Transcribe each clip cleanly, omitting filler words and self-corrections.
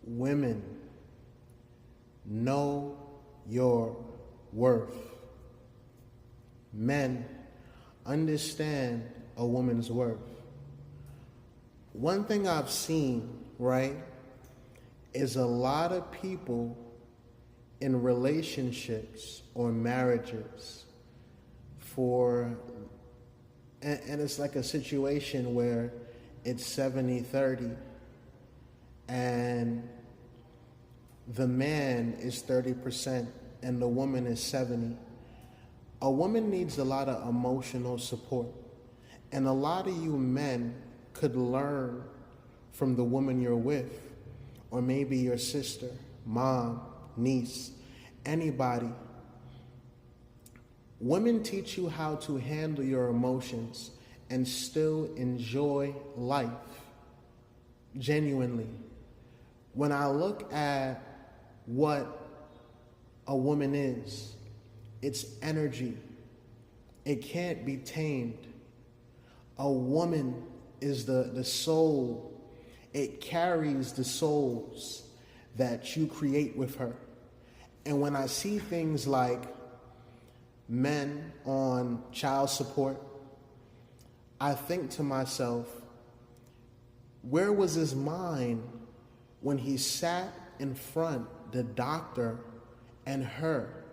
Women, know your worth. Men, understand a woman's worth. One thing I've seen, right, is a lot of people in relationships or marriages and it's like a situation where it's 70-30 and the man is 30% and the woman is 70. A woman needs a lot of emotional support. And a lot of you men could learn from the woman you're with, or maybe your sister, mom, niece, anybody. Women teach you how to handle your emotions and still enjoy life, genuinely. When I look at what a woman is, it's energy. It can't be tamed. A woman is the soul. It carries the souls that you create with her. And when I see things like men on child support, I think to myself, where was his mind when he sat in front the doctor and her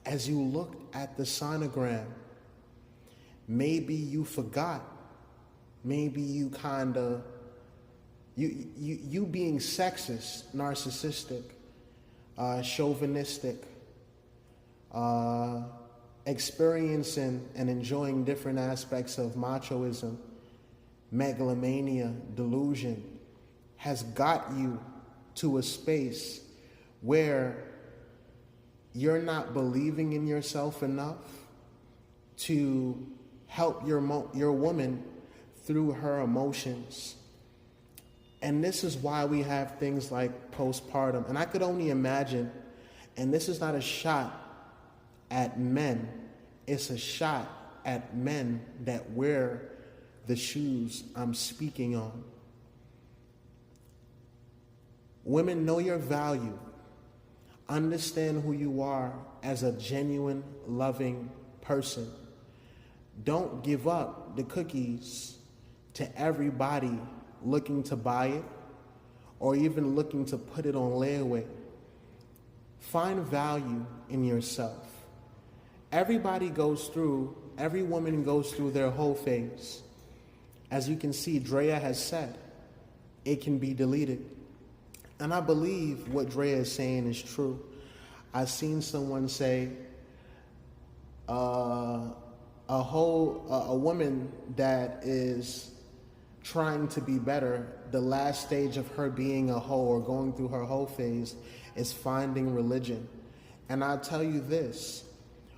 as you looked at the sonogram? Maybe you forgot. Maybe you you being sexist, narcissistic, chauvinistic, experiencing and enjoying different aspects of machoism, megalomania, delusion, has got you to a space where you're not believing in yourself enough to help your woman through her emotions. And this is why we have things like postpartum. And I could only imagine, and this is not a shot at men, it's a shot at men that wear the shoes I'm speaking on. Women, know your value. Understand who you are as a genuine, loving person. Don't give up the cookies to everybody looking to buy it or even looking to put it on layaway. Find value in yourself. Every woman goes through their whole phase. As you can see, Drea has said, it can be deleted. And I believe what Drea is saying is true. I've seen someone say, a woman that is trying to be better, the last stage of her being a hoe or going through her whole phase is finding religion. And I'll tell you this,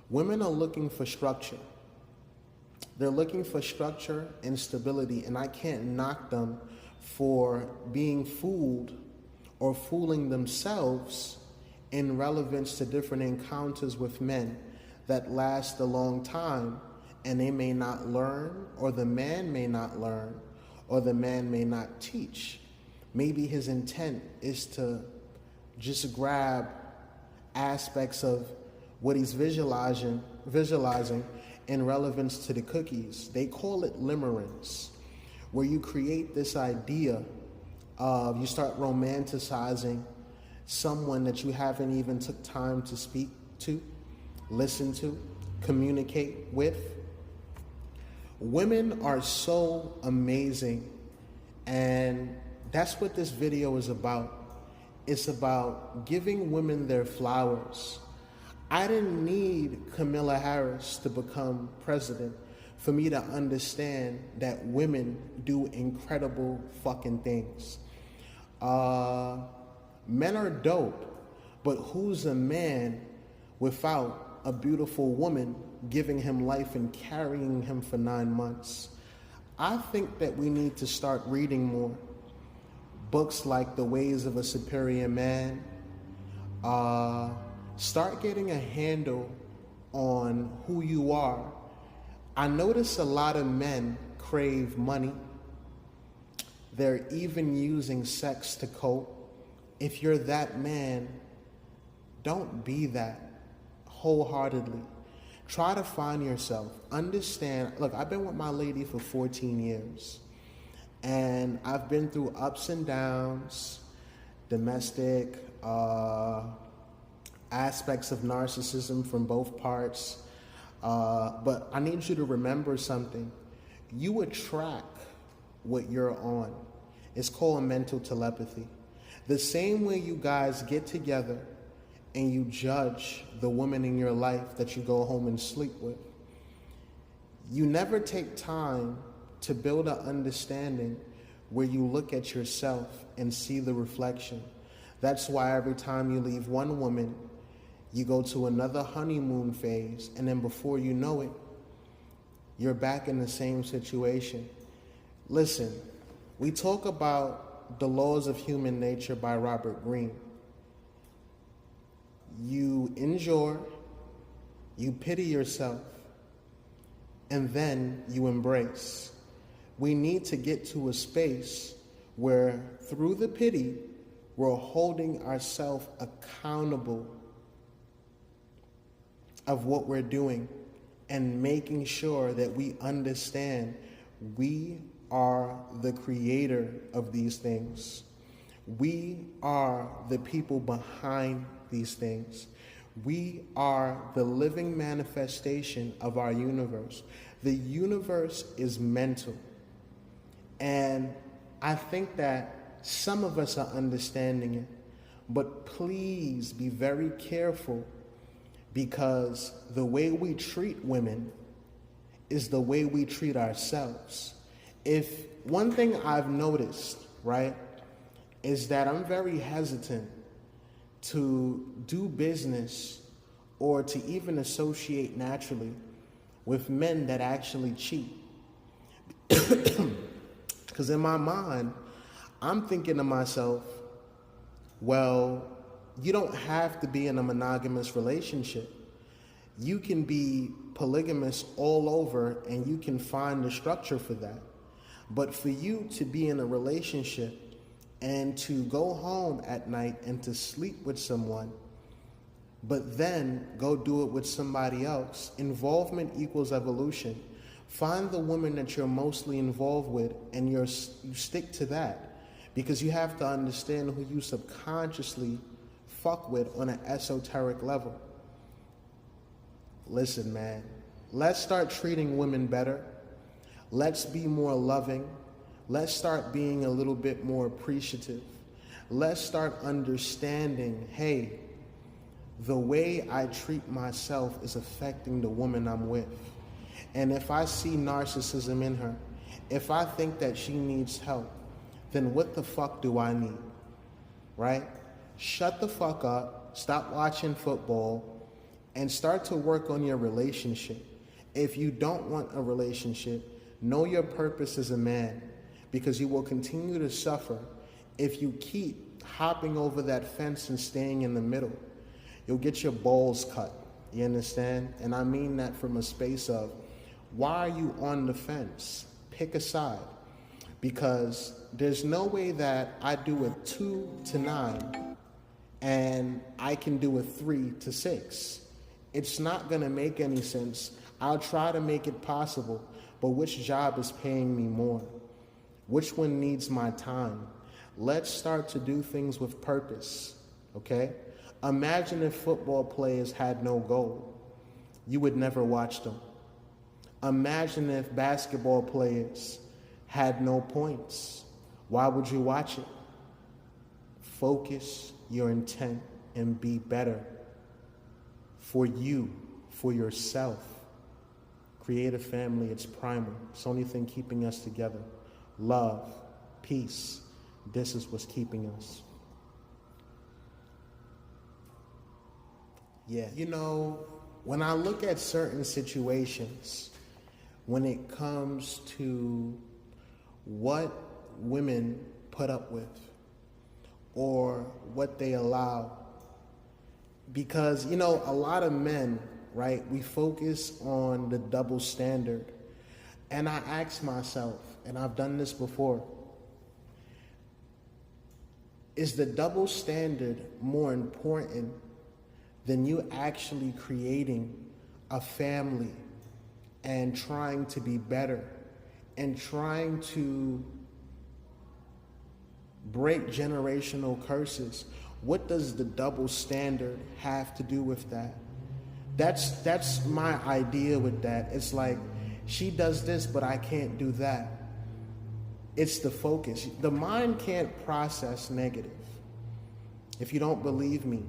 women are looking for structure. They're looking for structure and stability, and I can't knock them for being fooled or fooling themselves in relevance to different encounters with men that last a long time, and they may not learn, or the man may not learn, or the man may not teach. Maybe his intent is to just grab aspects of what he's visualizing in relevance to the cookies. They call it limerence, where you create this idea of, you start romanticizing someone that you haven't even took time to speak to, listen to, communicate with. Women are so amazing, and that's what this video is about. It's about giving women their flowers. I didn't need Kamala Harris to become president for me to understand that women do incredible fucking things. Men are dope, but who's a man without a beautiful woman giving him life and carrying him for 9 months? I think that we need to start reading more. Books like The Ways of a Superior Man. Start getting a handle on who you are. I notice a lot of men crave money. They're even using sex to cope. if you're that man, don't be that wholeheartedly. Try to find yourself. Understand, look, I've been with my lady for 14 years. And I've been through ups and downs, domestic aspects of narcissism from both parts. But I need you to remember something. You attract what you're on. It's called mental telepathy. The same way you guys get together and you judge the woman in your life that you go home and sleep with, you never take time to build an understanding where you look at yourself and see the reflection. That's why every time you leave one woman, you go to another honeymoon phase, and then before you know it, you're back in the same situation. Listen, we talk about The Laws of Human Nature by Robert Greene. You endure, you pity yourself, and then you embrace. We need to get to a space where through the pity, we're holding ourselves accountable of what we're doing and making sure that we understand we are the creator of these things. We are the people behind these things. We are the living manifestation of our universe. The universe is mental. And I think that some of us are understanding it, but please be very careful, because the way we treat women is the way we treat ourselves. If one thing I've noticed, right, is that I'm very hesitant to do business or to even associate naturally with men that actually cheat. Because in my mind, I'm thinking to myself, well, you don't have to be in a monogamous relationship. You can be polygamous all over and you can find the structure for that. But for you to be in a relationship and to go home at night and to sleep with someone, but then go do it with somebody else, involvement equals evolution. Find the woman that you're mostly involved with and you stick to that, because you have to understand who you subconsciously fuck with on an esoteric level. Listen, man, let's start treating women better. Let's be more loving. Let's start being a little bit more appreciative. Let's start understanding, hey, the way I treat myself is affecting the woman I'm with. And if I see narcissism in her, if I think that she needs help, then what the fuck do I need, right? Shut the fuck up, stop watching football, and start to work on your relationship. If you don't want a relationship, know your purpose as a man, because you will continue to suffer if you keep hopping over that fence and staying in the middle. You'll get your balls cut, you understand? And I mean that from a space of, why are you on the fence? Pick a side. Because there's no way that I do a 2 to 9 and I can do a 3 to 6. It's not gonna make any sense. I'll try to make it possible, but which job is paying me more? Which one needs my time? Let's start to do things with purpose, okay? Imagine if football players had no goal. You would never watch them. Imagine if basketball players had no points. Why would you watch it? Focus your intent and be better for you, for yourself. Create a family, it's primal. It's the only thing keeping us together. Love, peace, this is what's keeping us. Yeah, you know, when I look at certain situations, when it comes to what women put up with or what they allow, because, you know, a lot of men, right, we focus on the double standard. And I ask myself, and I've done this before, Is the double standard more important than you actually creating a family and trying to be better and trying to break generational curses? What does the double standard have to do with that? That's my idea with that. It's like, she does this, but I can't do that. It's the focus. The mind can't process negative. If you don't believe me,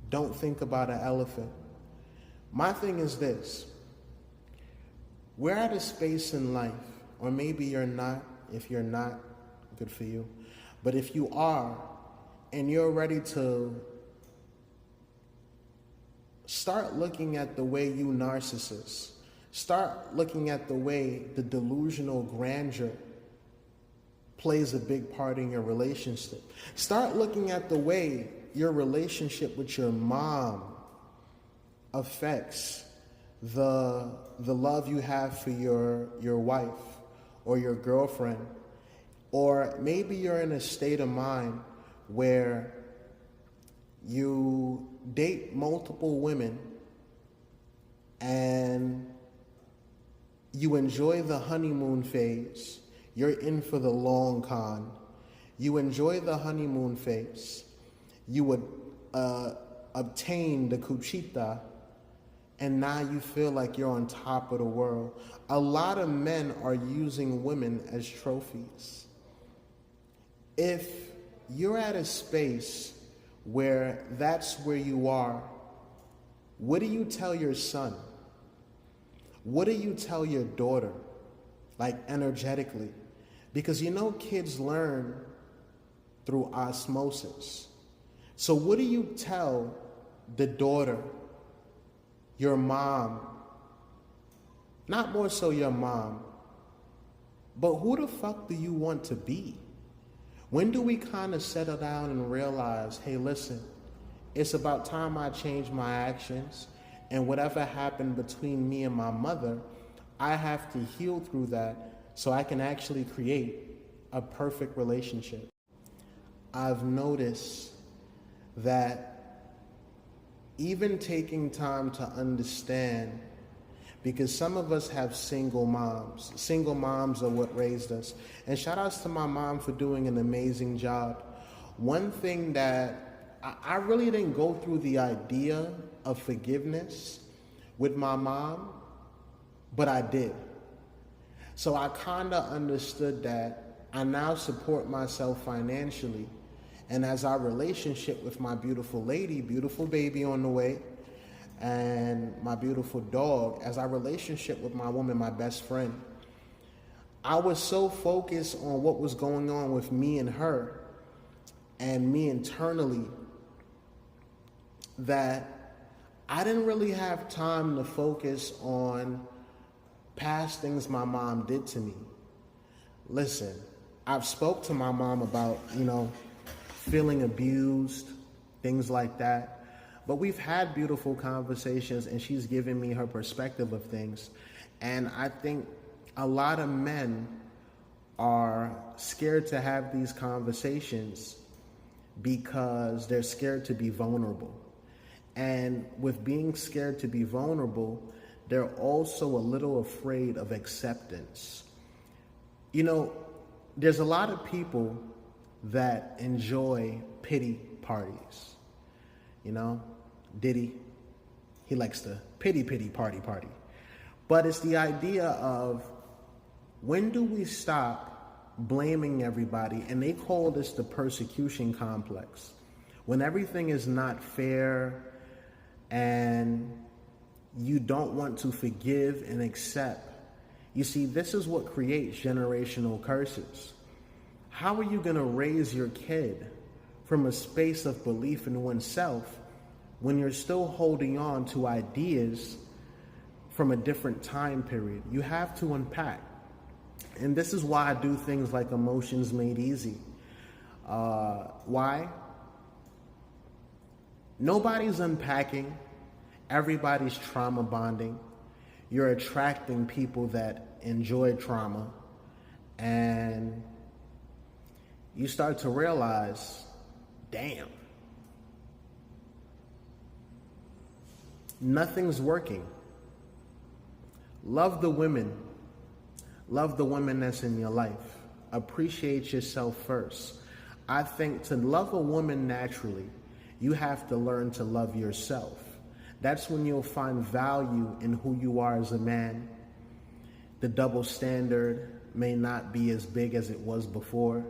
don't think about an elephant. My thing is this. We're at a space in life, or maybe you're not. If you're not, good for you. But if you are, and you're ready to start looking at the way you narcissists, start looking at the way the delusional grandeur plays a big part in your relationship. Start looking at the way your relationship with your mom affects the love you have for your wife or your girlfriend. Or maybe you're in a state of mind where you date multiple women and you enjoy the honeymoon phase. You're in for the long con. You enjoy the honeymoon phase. You would obtain the cuchita, and now you feel like you're on top of the world. A lot of men are using women as trophies. If you're at a space where that's where you are, what do you tell your son? What do you tell your daughter, like energetically? Because you know kids learn through osmosis. So what do you tell the daughter, your mom, not more so your mom, but who the fuck do you want to be? When do we kind of settle down and realize, hey, listen, it's about time I change my actions, and whatever happened between me and my mother, I have to heal through that so I can actually create a perfect relationship. I've noticed that even taking time to understand, because some of us have single moms. Single moms are what raised us. And shout outs to my mom for doing an amazing job. One thing that I really didn't go through the idea of forgiveness with my mom, but I did. So I kind of understood that I now support myself financially. And as our relationship with my beautiful lady, beautiful baby on the way, and my beautiful dog, as our relationship with my woman, my best friend, I was so focused on what was going on with me and her and me internally that I didn't really have time to focus on past things my mom did to me. Listen, I've spoke to my mom about, feeling abused, things like that. But we've had beautiful conversations, and she's given me her perspective of things. And I think a lot of men are scared to have these conversations because they're scared to be vulnerable. And with being scared to be vulnerable, they're also a little afraid of acceptance. There's a lot of people that enjoy pity parties. Diddy, he likes to pity party. But it's the idea of, when do we stop blaming everybody? And they call this the persecution complex. When everything is not fair and you don't want to forgive and accept. You see, this is what creates generational curses. How are you going to raise your kid from a space of belief in oneself when you're still holding on to ideas from a different time period? You have to unpack. And this is why I do things like Emotions Made Easy. Why? Nobody's unpacking. Everybody's trauma bonding. You're attracting people that enjoy trauma. And you start to realize Damn. Nothing's working. Love the women. Love the women that's in your life. Appreciate yourself first. I think to love a woman naturally, you have to learn to love yourself. That's when you'll find value in who you are as a man. The double standard may not be as big as it was before,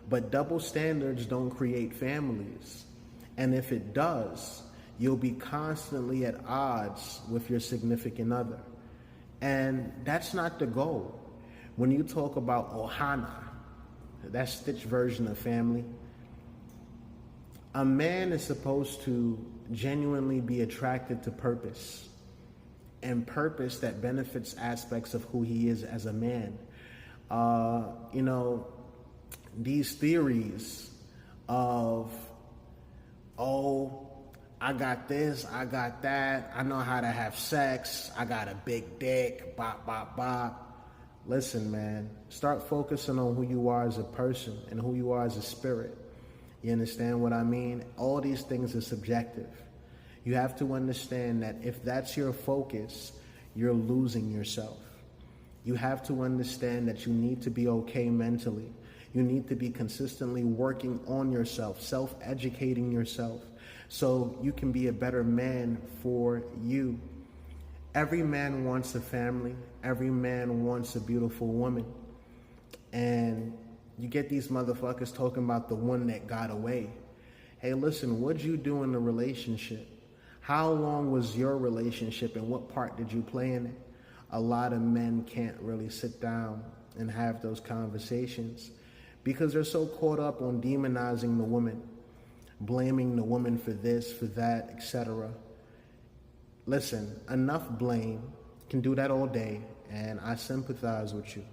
but double standards don't create families. And if it does, you'll be constantly at odds with your significant other. And that's not the goal. When you talk about Ohana, that Stitch version of family, a man is supposed to genuinely be attracted to purpose, and purpose that benefits aspects of who he is as a man. These theories of, oh, I got this, I got that, I know how to have sex, I got a big dick, bop, bop, bop. Listen, man, start focusing on who you are as a person and who you are as a spirit. You understand what I mean? All these things are subjective. You have to understand that if that's your focus, you're losing yourself. You have to understand that you need to be okay mentally. You need to be consistently working on yourself, self-educating yourself, so you can be a better man for you. Every man wants a family. Every man wants a beautiful woman. And you get these motherfuckers talking about the one that got away. Hey, listen, what'd you do in the relationship? How long was your relationship and what part did you play in it? A lot of men can't really sit down and have those conversations because they're so caught up on demonizing the woman, blaming the woman for this, for that, etc. Listen, enough blame. Can do that all day, and I sympathize with you.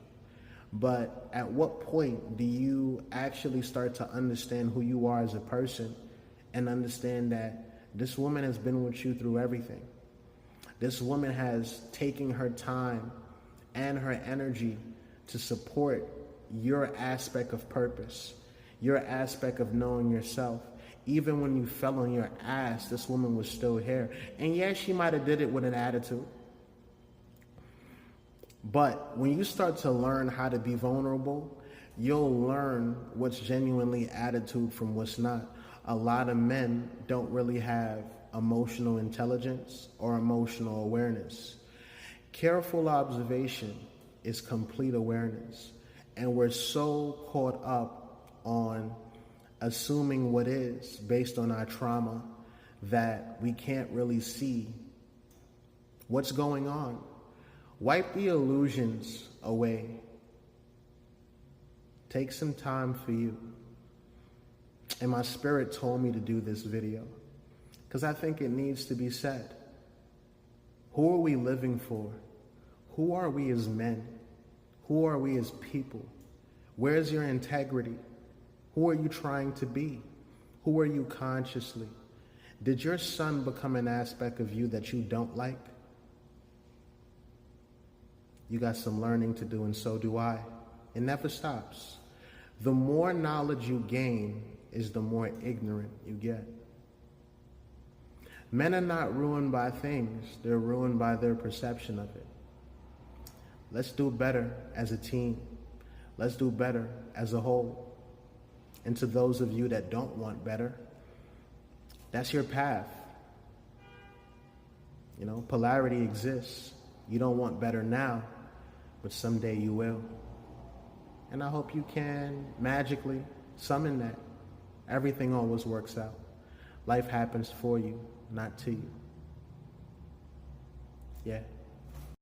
But at what point do you actually start to understand who you are as a person and understand that this woman has been with you through everything? This woman has taken her time and her energy to support your aspect of purpose, your aspect of knowing yourself. Even when you fell on your ass, this woman was still here. And yes, she might have did it with an attitude. But when you start to learn how to be vulnerable, you'll learn what's genuinely attitude from what's not. A lot of men don't really have emotional intelligence or emotional awareness. Careful observation is complete awareness. And we're so caught up on assuming what is based on our trauma that we can't really see what's going on. Wipe the illusions away. Take some time for you. And my spirit told me to do this video because I think it needs to be said. Who are we living for? Who are we as men? Who are we as people? Where's your integrity? Who are you trying to be? Who are you consciously? Did your son become an aspect of you that you don't like? You got some learning to do, and so do I. It never stops. The more knowledge you gain is the more ignorant you get. Men are not ruined by things. They're ruined by their perception of it. Let's do better as a team. Let's do better as a whole. And to those of you that don't want better, that's your path. You know, polarity exists. You don't want better now, but someday you will. And I hope you can magically summon that. Everything always works out. Life happens for you, not to you. Yeah.